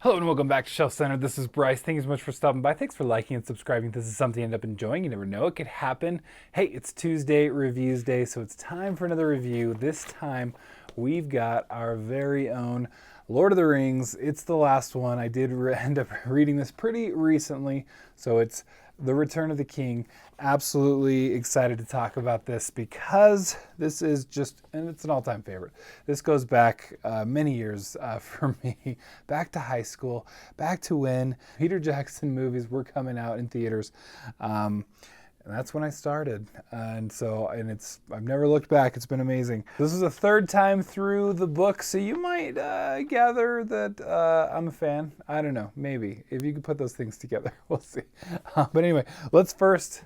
Hello and welcome back to Shelf Center. This is Bryce. Thank you so much for stopping by. Thanks for liking and subscribing. If this is something you end up enjoying, you never know, it could happen. Hey, it's Tuesday, Reviews Day, so it's time for another review. This time we've got our very own Lord of the Rings. It's the last one. I did end up reading this pretty recently, so it's The Return of the King. Absolutely excited to talk about this because this is just, and it's an all-time favorite. This goes back many years for me, back to high school, back to when Peter Jackson movies were coming out in theaters. And that's when I started. I've never looked back. It's been amazing. This is the third time through the book, so you might gather that I'm a fan. I don't know, maybe. If you could put those things together, we'll see. But anyway, let's first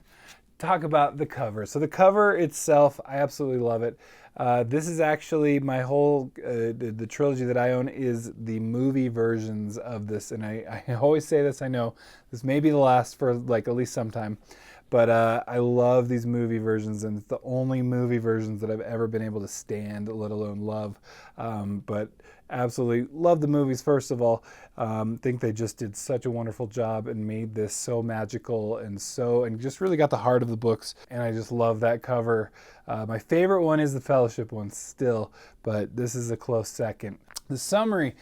talk about the cover. So the cover itself, I absolutely love it. This is actually my whole, the trilogy that I own is the movie versions of this. And I always say this, I know this may be the last for like at least some time. But I love these movie versions, and it's the only movie versions that I've ever been able to stand, let alone love. But absolutely love the movies, first of all. Think they just did such a wonderful job and made this so magical and just really got the heart of the books. And I just love that cover. My favorite one is the Fellowship one still, but this is a close second. The summary.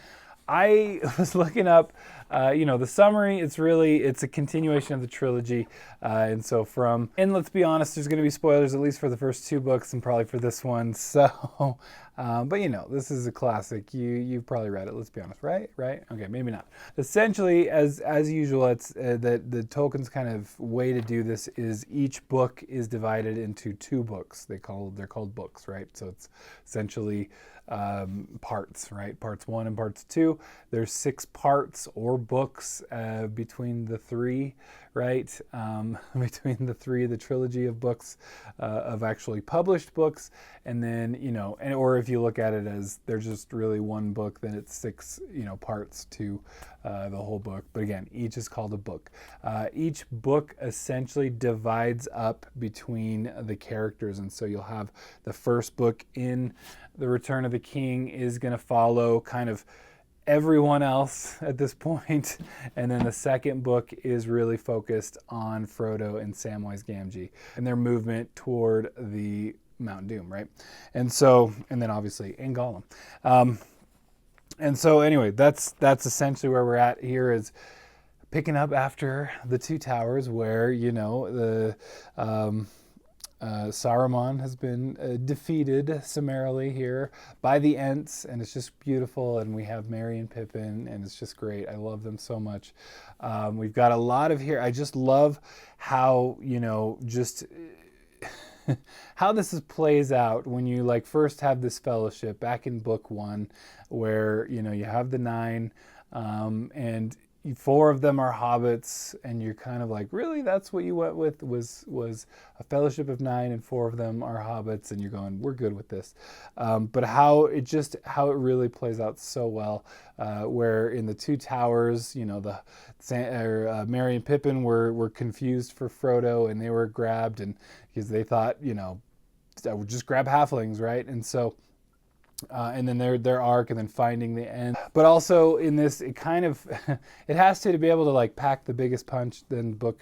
I was looking up, the summary, it's a continuation of the trilogy. And let's be honest, there's going to be spoilers, at least for the first two books and probably for this one. So, but this is a classic. You've probably read it, let's be honest, right? Right? Okay, maybe not. Essentially, as usual, it's the Tolkien's kind of way to do this is each book is divided into two books. They're called books, right? So it's essentially parts, right? Parts 1 and parts 2. There's 6 parts or books between the three, right? Between the three, the trilogy of books, of actually published books, and then or if you look at it as there's just really one book, then it's 6 parts to the whole book. But again, each is called a book. Each book essentially divides up between the characters, and so you'll have the first book in The Return of the King is going to follow kind of everyone else at this point, and then the second book is really focused on Frodo and Samwise Gamgee and their movement toward the Mount Doom, right? And then obviously in Gollum. And so anyway, that's essentially where we're at here, is picking up after the Two Towers, where Saruman has been defeated summarily here by the Ents, and it's just beautiful. And we have Merry and Pippin, and it's just great. I love them so much. We've got a lot of here. I just love how just how this plays out when you first have this fellowship back in book 1, where you have the 9, and 4 of them are hobbits, and you're kind of like, really, that's what you went with, was a fellowship of 9 and 4 of them are hobbits, and you're going, we're good with this. But how it really plays out so well, where in the Two Towers, Merry and Pippin were confused for Frodo, and they were grabbed, and because they thought, I would just grab halflings, right? And so and then their arc, and then finding the end. But also in this, it kind of it has to be able to pack the biggest punch. Then book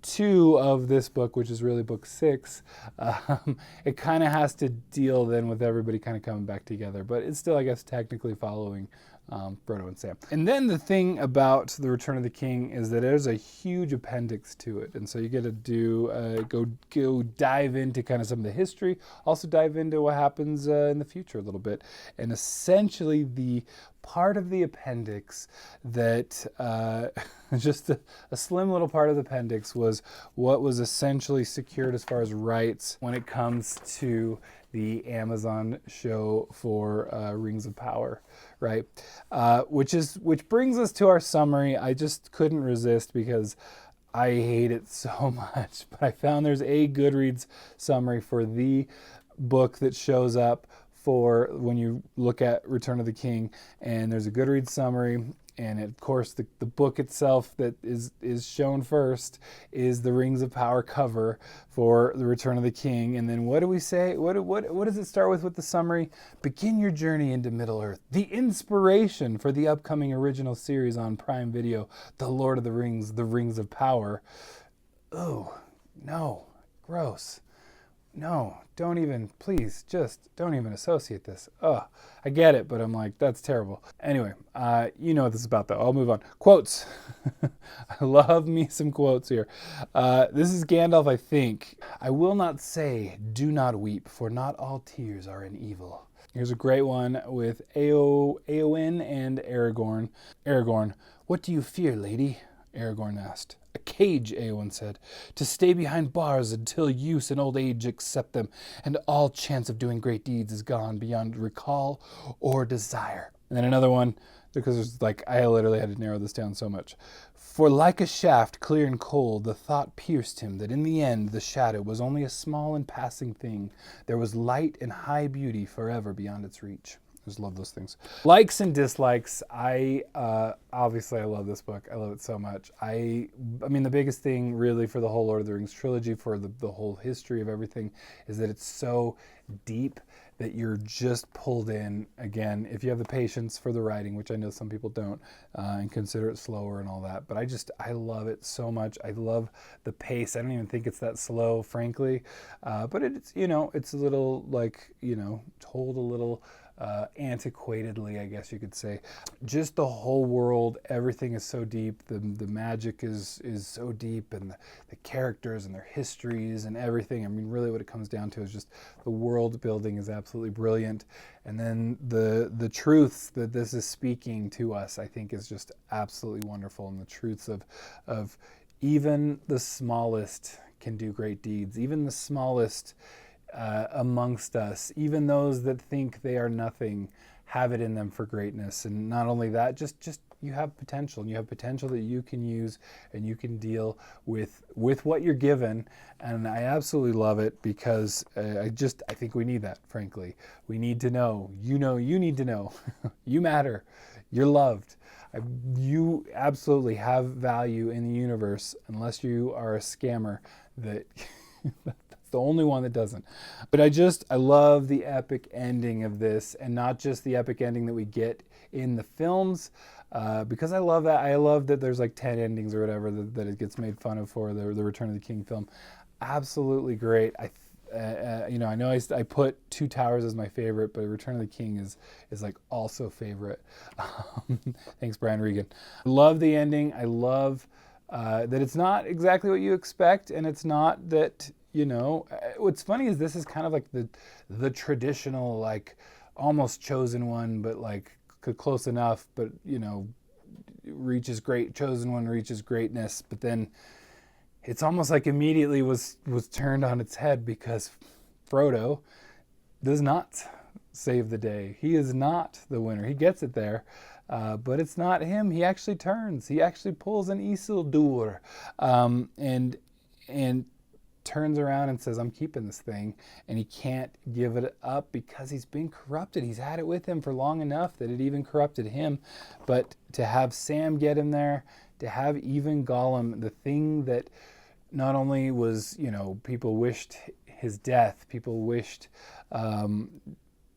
2 of this book, which is really book 6, it kind of has to deal then with everybody kind of coming back together. But it's still, I guess, technically following Frodo and Sam. And then the thing about The Return of the King is that there's a huge appendix to it, and so you get to go dive into kind of some of the history, also dive into what happens in the future a little bit. And essentially the part of the appendix that just a slim little part of the appendix was what was essentially secured as far as rights when it comes to the Amazon show for Rings of Power, right? Which brings us to our summary. I just couldn't resist because I hate it so much, but I found there's a Goodreads summary for the book that shows up for when you look at Return of the King, and there's a Goodreads summary, And of course, the book itself that is shown first is the Rings of Power cover for The Return of the King. And then what do we say? What does it start with the summary? Begin your journey into Middle-earth. The inspiration for the upcoming original series on Prime Video, The Lord of the Rings, The Rings of Power. Oh, no. Gross. No, don't even, please, just don't even associate this. Ugh, I get it, but I'm like, that's terrible. Anyway, you know what this is about, though. I'll move on. Quotes. I love me some quotes here. This is Gandalf, I think. I will not say, do not weep, for not all tears are in evil. Here's a great one with Eowyn and Aragorn. Aragorn, what do you fear, lady? Aragorn asked. A cage, Eowyn said, to stay behind bars until use and old age accept them, and all chance of doing great deeds is gone beyond recall or desire. And then another one, because there's like, I literally had to narrow this down so much. For like a shaft clear and cold, the thought pierced him that in the end the shadow was only a small and passing thing. There was light and high beauty forever beyond its reach. I just love those things. Likes and dislikes. Obviously I love this book. I love it so much. I mean, the biggest thing really for the whole Lord of the Rings trilogy, for the whole history of everything, is that it's so deep that you're just pulled in. Again, if you have the patience for the writing, which I know some people don't, and consider it slower and all that, but I love it so much. I love the pace. I don't even think it's that slow, frankly, but it's, you know, it's a little like, you know, told a little antiquatedly, I guess you could say. Just the whole world, everything is so deep. The magic is so deep, and the characters and their histories and everything. I mean, really what it comes down to is just the world building is absolutely brilliant. And then the truths that this is speaking to us, I think, is just absolutely wonderful. And the truths of even the smallest can do great deeds. Even the smallest amongst us, even those that think they are nothing, have it in them for greatness. And not only that, just you have potential, and you have potential that you can use, and you can deal with what you're given. And I absolutely love it, because I think we need that, frankly. We need to know, you need to know, you matter, you're loved. You absolutely have value in the universe, unless you are a scammer that the only one that doesn't. But I love the epic ending of this, and not just the epic ending that we get in the films, because I love that. I love that there's like 10 endings or whatever that it gets made fun of for the Return of the King film. Absolutely great. You know, I know I put Two Towers as my favorite, but Return of the King is like also favorite. Thanks, Brian Regan. I love the ending. I love that it's not exactly what you expect, and it's not that, you know, what's funny is this is kind of like the traditional, like, almost chosen one, but like close enough, but, you know, chosen one reaches greatness. But then it's almost like immediately was turned on its head, because Frodo does not save the day. He is not the winner. He gets it there, but it's not him. He actually turns. He actually pulls an Isildur, and turns around and says, I'm keeping this thing. And he can't give it up because he's been corrupted. He's had it with him for long enough that it even corrupted him. But to have Sam get him there, to have even Gollum, the thing that not only was, you know, people wished his death, people wished for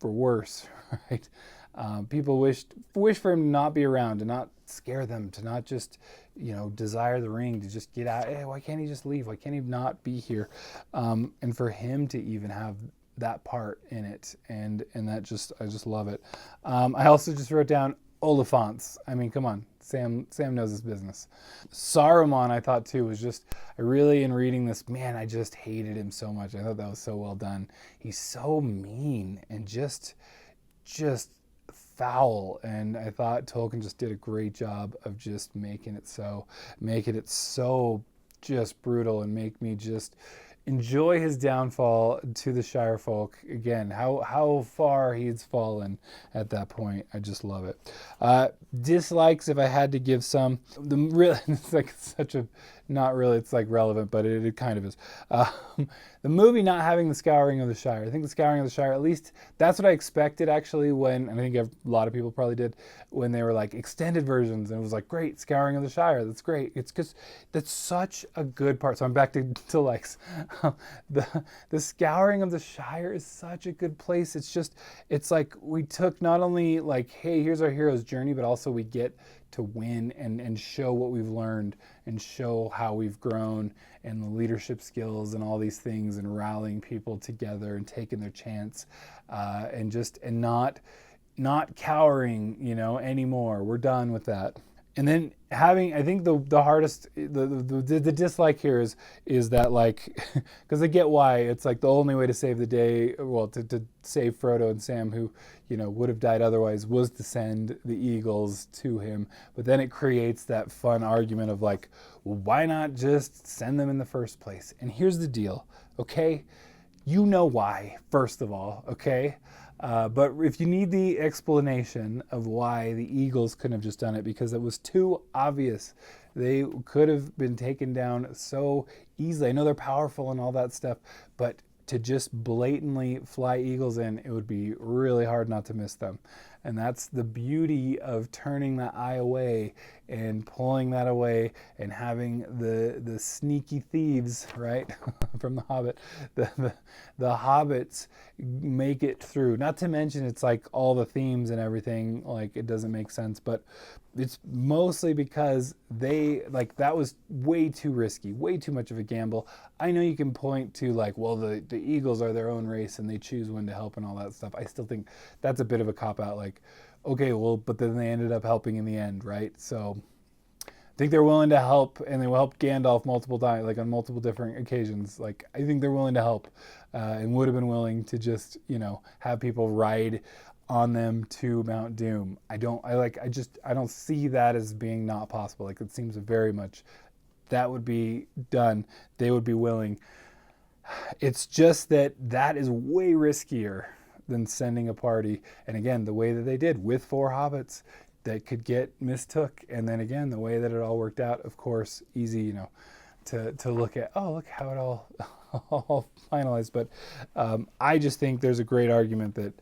worse, right? People wish for him to not be around, to not scare them, to not just, you know, desire the ring, to just get out. Hey, why can't he just leave? Why can't he not be here? And for him to even have that part in it, and that I just love it. I also just wrote down Oliphants. I mean, come on, Sam knows his business. Saruman, I thought too, was just, I really, in reading this, man, I just hated him so much. I thought that was so well done. He's so mean and just foul, and I thought Tolkien just did a great job of just making it so just brutal, and make me just enjoy his downfall to the Shire folk. Again, how far he's fallen at that point. I just love it. Dislikes, if I had to give some, it's like such a not really, it's like relevant, but it kind of is. The movie not having the Scouring of the Shire. I think the Scouring of the Shire, at least that's what I expected actually when, and I think a lot of people probably did, when they were like extended versions, and it was like, great, Scouring of the Shire, that's great. It's because that's such a good part. So I'm back to likes. The Scouring of the Shire is such a good place. It's like we took not only like, hey, here's our hero's journey, but also we get to win and show what we've learned and show how we've grown and the leadership skills and all these things and rallying people together and taking their chance and not cowering, anymore. We're done with that. And then having, I think the hardest, the dislike here is that, like, because I get why it's like the only way to save the day, well, to save Frodo and Sam, who, would have died otherwise, was to send the eagles to him. But then it creates that fun argument of like, well, why not just send them in the first place? And here's the deal, okay? You know why, first of all, okay? But if you need the explanation of why the eagles couldn't have just done it, because it was too obvious. They could have been taken down so easily. I know they're powerful and all that stuff, but to just blatantly fly eagles in, it would be really hard not to miss them. And that's the beauty of turning that eye away and pulling that away and having the sneaky thieves, right, from The Hobbit, the hobbits make it through. Not to mention it's like all the themes and everything, like it doesn't make sense, but it's mostly because that was way too risky, way too much of a gamble. I know you can point to like, well, the eagles are their own race and they choose when to help and all that stuff. I still think that's a bit of a cop-out, like, okay, well, but then they ended up helping in the end, right? So I think they're willing to help, and they will help Gandalf multiple times, like on multiple different occasions. Like, I think they're willing to help and would have been willing to just, have people ride on them to Mount Doom. I don't see that as being not possible. Like, it seems very much that would be done. They would be willing. It's just that is way riskier than sending a party. And again, the way that they did with 4 hobbits that could get mistook. And then again, the way that it all worked out, of course, easy, to look at, oh, look how it all finalized. But I just think there's a great argument that,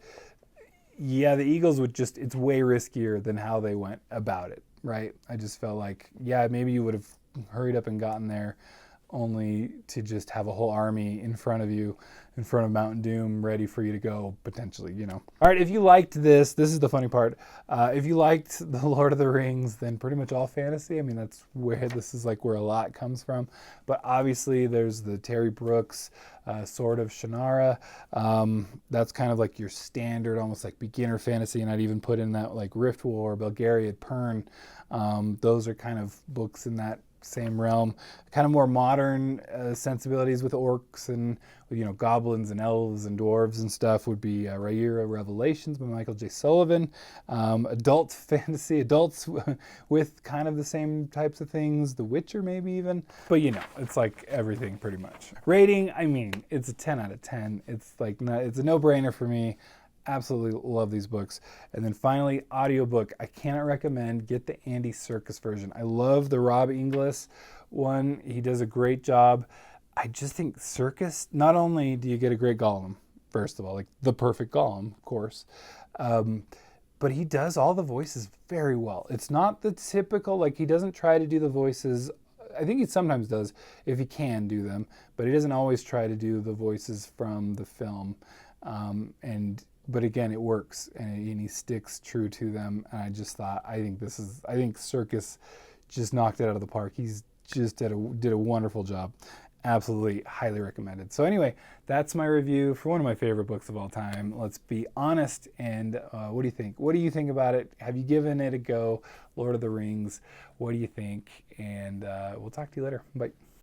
yeah, the eagles it's way riskier than how they went about it, right? I just felt like, yeah, maybe you would have hurried up and gotten there only to just have a whole army in front of you, in front of Mount Doom, ready for you to go, potentially, All right, if you liked this is the funny part. If you liked The Lord of the Rings, then pretty much all fantasy. I mean, that's where this is like where a lot comes from. But obviously, there's the Terry Brooks Sword of Shannara. That's kind of like your standard, almost like beginner fantasy, and I'd even put in that like Rift War, Belgariad, Pern. Those are kind of books in that same realm. Kind of more modern sensibilities with orcs and goblins and elves and dwarves and stuff would be Rhaenyra Revelations by Michael J. Sullivan. Adult fantasy, adults with kind of the same types of things, The Witcher maybe even. But it's like everything pretty much. Rating, I mean, it's a 10 out of 10. It's like it's a no-brainer for me. Absolutely love these books. And then finally, audiobook. I cannot recommend. Get the Andy Serkis version. I love the Rob Inglis one. He does a great job. I just think Serkis, not only do you get a great Gollum, first of all, like the perfect Gollum, of course, but he does all the voices very well. It's not the typical, like he doesn't try to do the voices. I think he sometimes does if he can do them, but he doesn't always try to do the voices from the film. But again, it works, and he sticks true to them. And I just thought, I think Serkis just knocked it out of the park. He's just did a wonderful job. Absolutely highly recommended. So anyway, that's my review for one of my favorite books of all time. Let's be honest. And what do you think? What do you think about it? Have you given it a go? Lord of the Rings. What do you think? And we'll talk to you later. Bye.